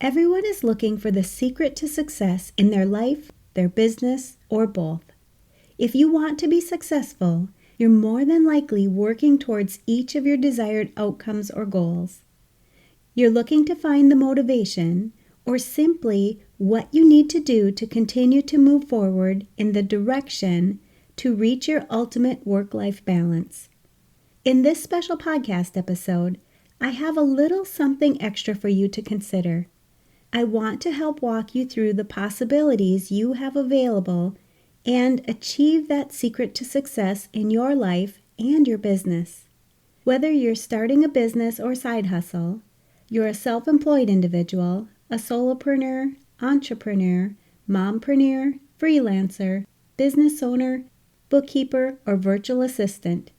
Everyone is looking for the secret to success in their life, their business, or both. If you want to be successful, you're more than likely working towards each of your desired outcomes or goals. You're looking to find the motivation or simply what you need to do to continue to move forward in the direction to reach your ultimate work-life balance. In this special podcast episode, I have a little something extra for you to consider. I want to help walk you through the possibilities you have available and achieve that secret to success in your life and your business. Whether you're starting a business or side hustle, you're a self-employed individual, a solopreneur, entrepreneur, mompreneur, freelancer, business owner, bookkeeper, or virtual assistant,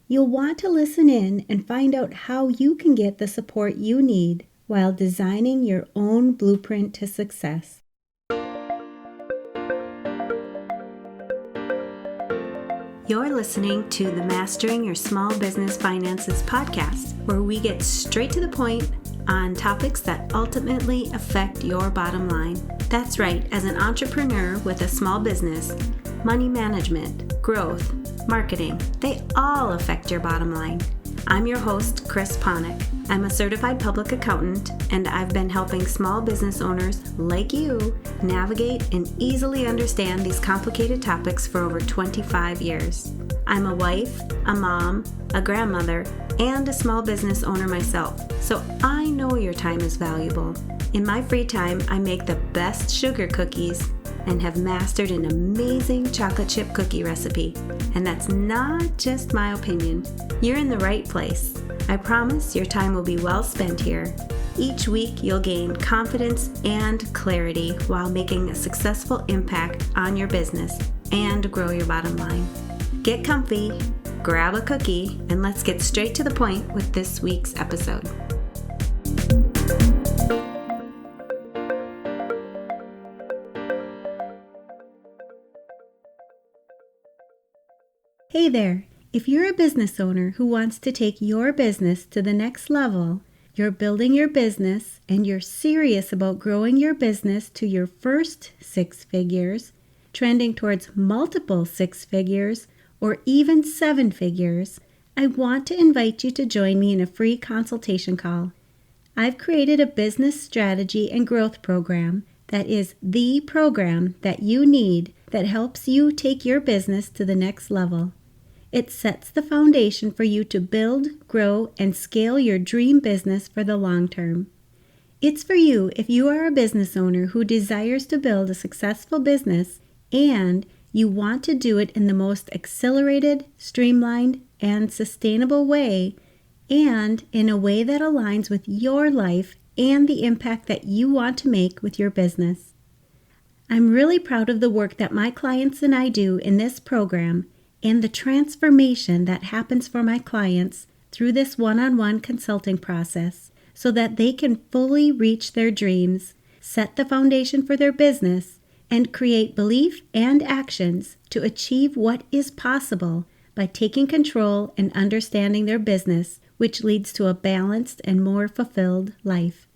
you'll want to listen in and find out how you can get the support you need while designing your own blueprint to success. You're listening to the Mastering Your Small Business Finances podcast, where we get straight to the point on topics that ultimately affect your bottom line. That's right, as an entrepreneur with a small business, money management, growth, marketing, they all affect your bottom line. I'm your host, Chris Ponick. I'm a certified public accountant, and I've been helping small business owners like you navigate and easily understand these complicated topics for over 25 years. I'm a wife, a mom, a grandmother, and a small business owner myself, so I know your time is valuable. In my free time, I make the best sugar cookies and have mastered an amazing chocolate chip cookie recipe. And that's not just my opinion. You're in the right place. I promise your time will be well spent here. Each week, you'll gain confidence and clarity while making a successful impact on your business and grow your bottom line. Get comfy, grab a cookie, and let's get straight to the point with this week's episode. Hey there! If you're a business owner who wants to take your business to the next level, you're building your business and you're serious about growing your business to your first 6 figures, trending towards multiple 6 figures, or even 7 figures, I want to invite you to join me in a free consultation call. I've created a business strategy and growth program that is the program that you need that helps you take your business to the next level. It sets the foundation for you to build, grow, and scale your dream business for the long term. It's for you if you are a business owner who desires to build a successful business and you want to do it in the most accelerated, streamlined, and sustainable way, and in a way that aligns with your life and the impact that you want to make with your business. I'm really proud of the work that my clients and I do in this program and the transformation that happens for my clients through this one-on-one consulting process so that they can fully reach their dreams, set the foundation for their business, and create belief and actions to achieve what is possible by taking control and understanding their business, which leads to a balanced and more fulfilled life.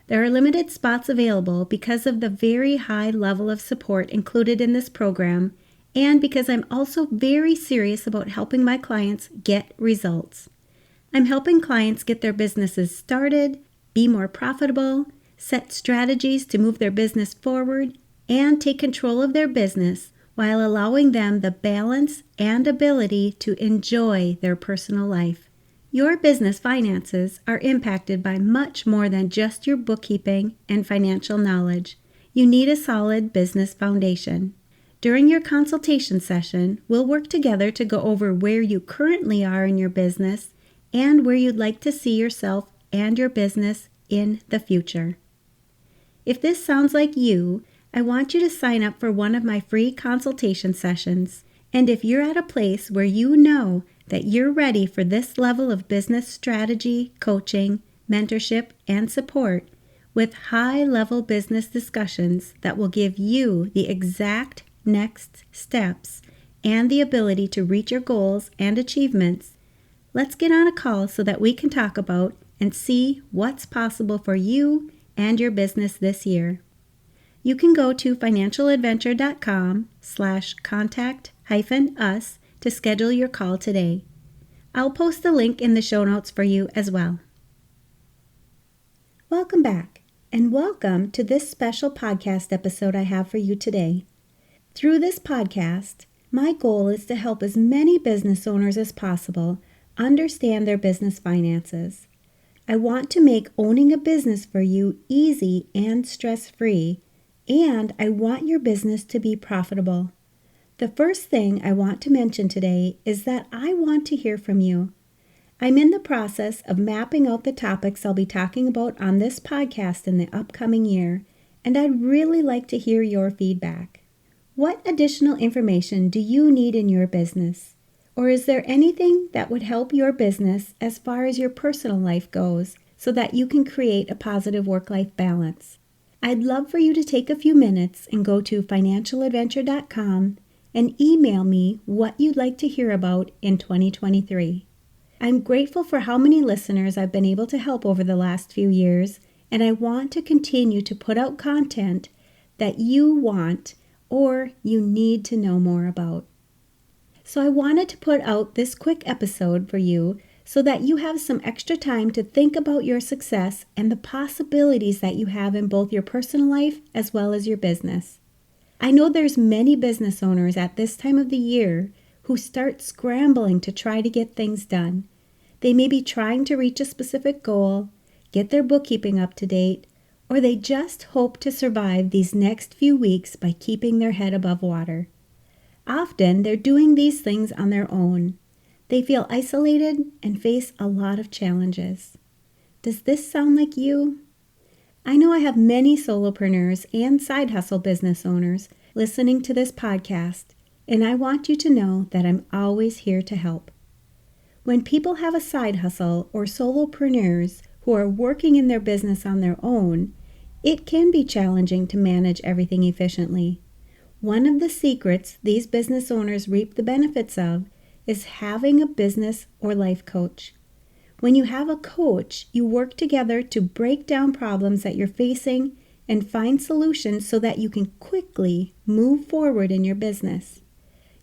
There are limited spots available because of the very high level of support included in this program, and because I'm also very serious about helping my clients get results. I'm helping clients get their businesses started, be more profitable, set strategies to move their business forward, and take control of their business while allowing them the balance and ability to enjoy their personal life. Your business finances are impacted by much more than just your bookkeeping and financial knowledge. You need a solid business foundation. During your consultation session, we'll work together to go over where you currently are in your business and where you'd like to see yourself and your business in the future. If this sounds like you, I want you to sign up for one of my free consultation sessions. And if you're at a place where you know that you're ready for this level of business strategy, coaching, mentorship, and support with high-level business discussions that will give you the exact next steps and the ability to reach your goals and achievements, let's get on a call so that we can talk about and see what's possible for you and your business this year. You can go to financialadventure.com/contact-us to schedule your call today. I'll post the link in the show notes for you as well. Welcome back, and welcome to this special podcast episode I have for you today. Through this podcast, my goal is to help as many business owners as possible understand their business finances. I want to make owning a business for you easy and stress-free, and I want your business to be profitable. The first thing I want to mention today is that I want to hear from you. I'm in the process of mapping out the topics I'll be talking about on this podcast in the upcoming year, and I'd really like to hear your feedback. What additional information do you need in your business? Or is there anything that would help your business as far as your personal life goes so that you can create a positive work-life balance? I'd love for you to take a few minutes and go to financialadventure.com and email me what you'd like to hear about in 2023. I'm grateful for how many listeners I've been able to help over the last few years, and I want to continue to put out content that you want or you need to know more about. So I wanted to put out this quick episode for you so that you have some extra time to think about your success and the possibilities that you have in both your personal life as well as your business. I know there's many business owners at this time of the year who start scrambling to try to get things done. They may be trying to reach a specific goal, get their bookkeeping up to date, or they just hope to survive these next few weeks by keeping their head above water. Often, they're doing these things on their own. They feel isolated and face a lot of challenges. Does this sound like you? I know I have many solopreneurs and side hustle business owners listening to this podcast, and I want you to know that I'm always here to help. When people have a side hustle or solopreneurs who are working in their business on their own, it can be challenging to manage everything efficiently. One of the secrets these business owners reap the benefits of is having a business or life coach. When you have a coach, you work together to break down problems that you're facing and find solutions so that you can quickly move forward in your business.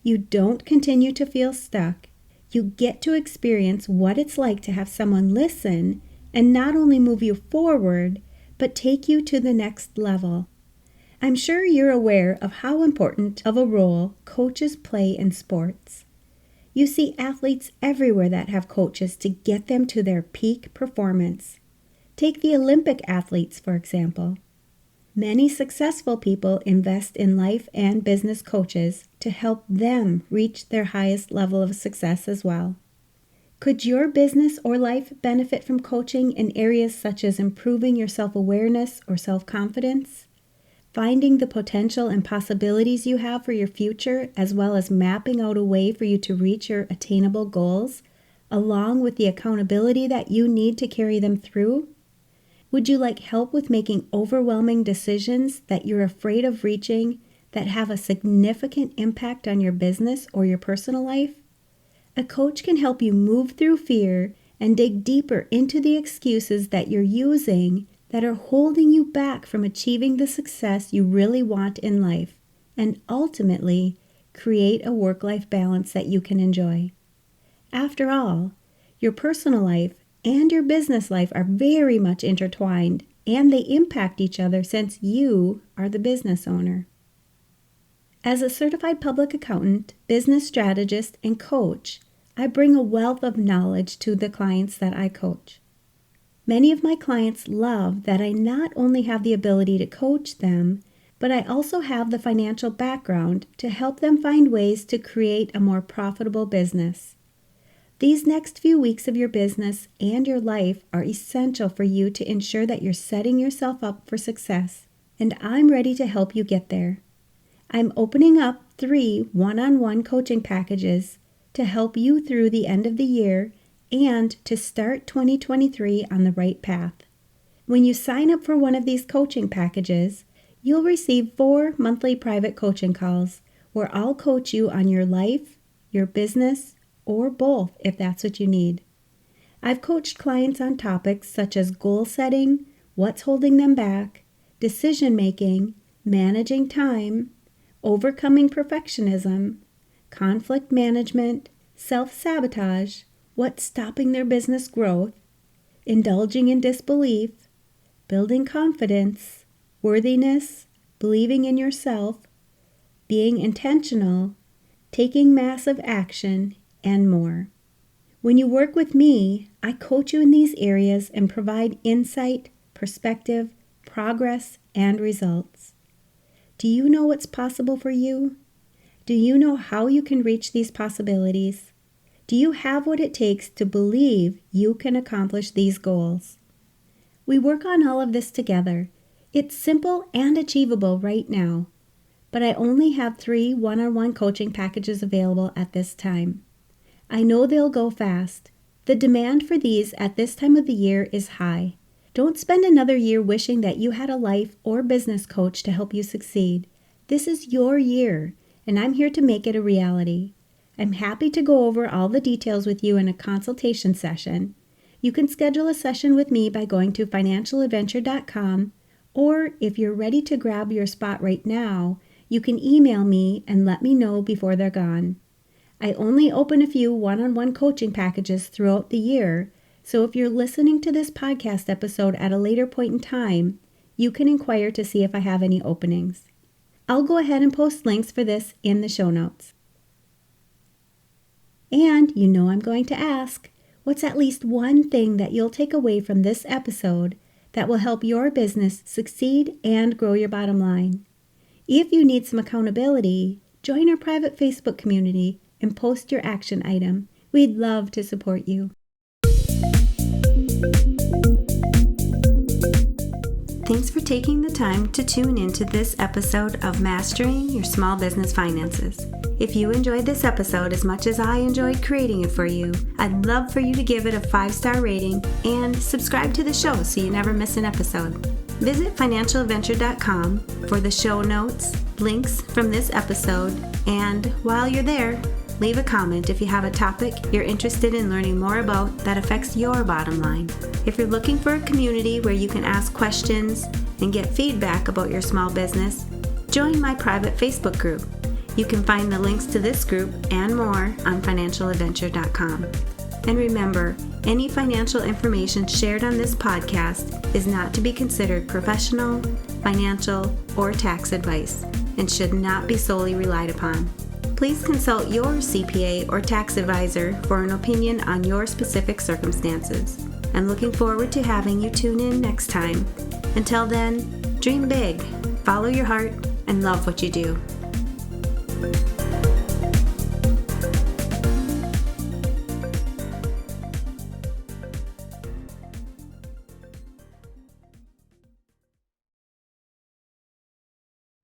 You don't continue to feel stuck. You get to experience what it's like to have someone listen and not only move you forward, but take you to the next level. I'm sure you're aware of how important of a role coaches play in sports. You see athletes everywhere that have coaches to get them to their peak performance. Take the Olympic athletes, for example. Many successful people invest in life and business coaches to help them reach their highest level of success as well. Could your business or life benefit from coaching in areas such as improving your self-awareness or self-confidence? Finding the potential and possibilities you have for your future, as well as mapping out a way for you to reach your attainable goals, along with the accountability that you need to carry them through? Would you like help with making overwhelming decisions that you're afraid of reaching that have a significant impact on your business or your personal life? A coach can help you move through fear and dig deeper into the excuses that you're using that are holding you back from achieving the success you really want in life, and ultimately create a work-life balance that you can enjoy. After all, your personal life and your business life are very much intertwined, and they impact each other since you are the business owner. As a certified public accountant, business strategist, and coach, I bring a wealth of knowledge to the clients that I coach. Many of my clients love that I not only have the ability to coach them, but I also have the financial background to help them find ways to create a more profitable business. These next few weeks of your business and your life are essential for you to ensure that you're setting yourself up for success, and I'm ready to help you get there. I'm opening up 3 one-on-one coaching packages to help you through the end of the year and to start 2023 on the right path. When you sign up for one of these coaching packages, you'll receive 4 monthly private coaching calls where I'll coach you on your life, your business, or both if that's what you need. I've coached clients on topics such as goal setting, what's holding them back, decision making, managing time, overcoming perfectionism, conflict management, self-sabotage, what's stopping their business growth, indulging in disbelief, building confidence, worthiness, believing in yourself, being intentional, taking massive action, and more. When you work with me, I coach you in these areas and provide insight, perspective, progress, and results. Do you know what's possible for you? Do you know how you can reach these possibilities? Do you have what it takes to believe you can accomplish these goals? We work on all of this together. It's simple and achievable right now, but I only have 3 one-on-one coaching packages available at this time. I know they'll go fast. The demand for these at this time of the year is high. Don't spend another year wishing that you had a life or business coach to help you succeed. This is your year, and I'm here to make it a reality. I'm happy to go over all the details with you in a consultation session. You can schedule a session with me by going to financialadventure.com, or if you're ready to grab your spot right now, you can email me and let me know before they're gone. I only open a few one-on-one coaching packages throughout the year, so if you're listening to this podcast episode at a later point in time, you can inquire to see if I have any openings. I'll go ahead and post links for this in the show notes. And you know I'm going to ask, what's at least one thing that you'll take away from this episode that will help your business succeed and grow your bottom line? If you need some accountability, join our private Facebook community and post your action item. We'd love to support you. Thanks for taking the time to tune into this episode of Mastering Your Small Business Finances. If you enjoyed this episode as much as I enjoyed creating it for you, I'd love for you to give it a 5-star rating and subscribe to the show so you never miss an episode. Visit financialadventure.com for the show notes, links from this episode, and while you're there, leave a comment if you have a topic you're interested in learning more about that affects your bottom line. If you're looking for a community where you can ask questions and get feedback about your small business, join my private Facebook group. You can find the links to this group and more on financialadventure.com. And remember, any financial information shared on this podcast is not to be considered professional, financial, or tax advice and should not be solely relied upon. Please consult your CPA or tax advisor for an opinion on your specific circumstances. I'm looking forward to having you tune in next time. Until then, dream big, follow your heart, and love what you do.